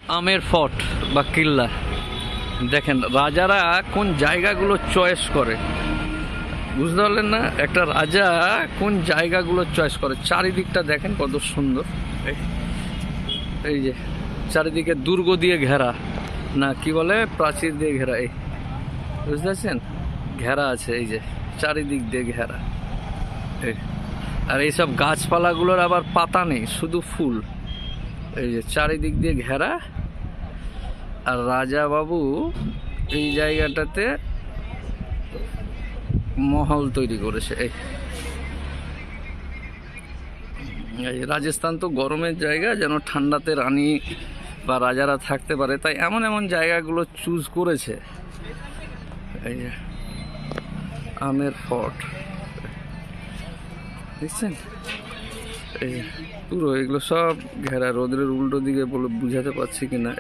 আমের ফোর্ট বা কিল্লা দেখেন, রাজারা কোন জায়গাগুলো চয়েস করে, বুঝতে পারলেন না? একটা রাজা কোন জায়গাগুলো চয়েস করে। চারিদিকটা দেখেন কত সুন্দর। এই যে চারিদিকে দুর্গ দিয়ে ঘেরা, না কি বলে, প্রাচীর দিয়ে ঘেরা। এই বুঝতে পারছেন, ঘেরা আছে, এই যে চারিদিক দিয়ে ঘেরা। আর এইসব গাছপালাগুলোর আবার পাতা নেই, শুধু ফুল। এই যে চারিদিক দিয়ে ঘেরা। আর রাজা বাবু এই জায়গাটাতে মহল তৈরি করেছে। এই রাজস্থান তো গরমের জায়গা, যেন ঠান্ডাতে রানী বা রাজারা থাকতে পারে, তাই এমন এমন জায়গাগুলো চুজ করেছে। এই যে আমের ফোর্ট দেখছেন, এই পুরো এগুলো সব ঘেরা। রোদ্রের উল্টো দিকে বলে বুঝাতে পারছি কিনা।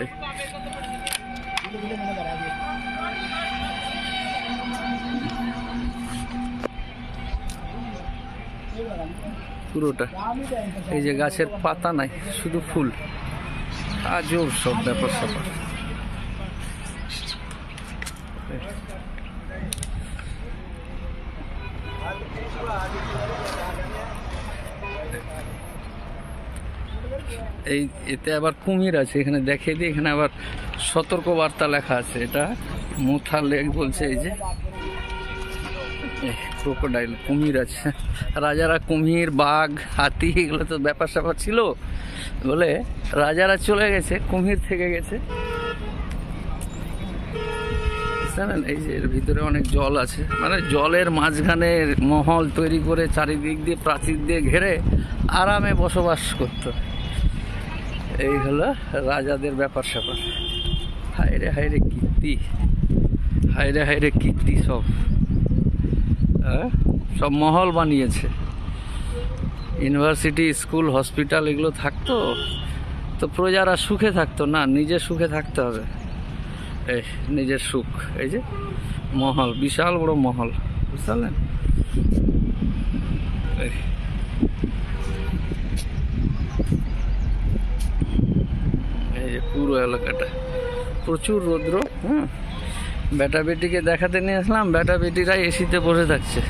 পুরোটা এই যে গাছের পাতা নাই, শুধু ফুল। আজব সব ব্যাপার স্যাপার। এই এতে আবার কুমির আছে, এখানে দেখিয়ে দিই। এখানে আবার সতর্ক বার্তা লেখা আছে, এটা মুথা লেক বলছে। এই যে ক্রোকোডাইল, কুমির আছে। রাজারা কুমির, বাঘ, হাতি এগুলো তো ব্যাপার স্যাপার ছিল বলে রাজারা চলে গেছে, কুমির থেকে গেছে। জানেন, এই যে এর ভিতরে অনেক জল আছে, মানে জলের মাঝখানে মহল তৈরি করে চারিদিক দিয়ে প্রাচীর দিয়ে ঘেরে আরামে বসবাস করতো। এই হলো রাজাদের ব্যাপার স্যাপার। হায়রে হায়রে কীর্তি, হায়রে হায়রে কীর্তি। সব মহল বানিয়েছে। ইউনিভার্সিটি, স্কুল, হসপিটাল এগুলো থাকতো তো প্রজারা সুখে থাকতো না, নিজে সুখে থাকতে হবে। এই নিজের সুখ। এই যে মহল, বিশাল বড় মহল, বুঝতে পারলেন? এই যে পুরো এলাকাটা প্রচুর রৌদ্র। বেটা বেটিকে দেখাতে নিয়ে আসলাম, বেটা বেটিরাই এসিতে বসে থাকছে।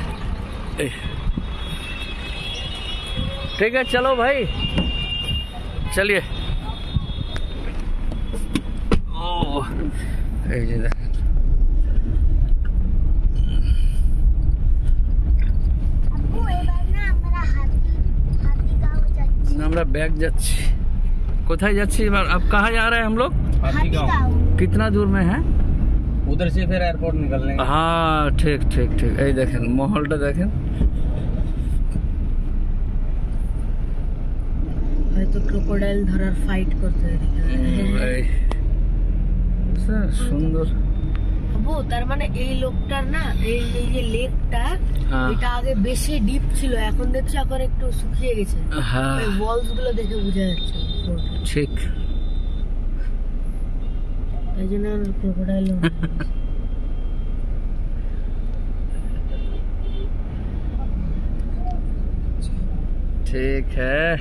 ঠিক আছে, চলো ভাই, চলিয়ে। ও এই যে দেখেন, আমরা ব্যাগ যাচ্ছি। কোথায় যাচ্ছি এবার? अब कहाँ जा रहे हैं हम लोग? कितना दूर में है? उधर से फिर एयरपोर्ट निकलने। हाँ ठीक ठीक ठीक। এই দেখেন মহলটা দেখেন, হয়তো ক্রোকোডাইল ধরার ফাইট করতে। সুন্দর। তার মানে এই লোকটার না, এই যে লেকটা, এটা আগে বেশি ডিপ ছিল, এখন দেখছি এখন একটু শুকিয়ে গেছে। হ্যাঁ, ওয়ালস গুলো দেখে বোঝা যাচ্ছে। ঠিক, এই জন্য ক্রোকোডাইল। ঠিক হ্যাঁ।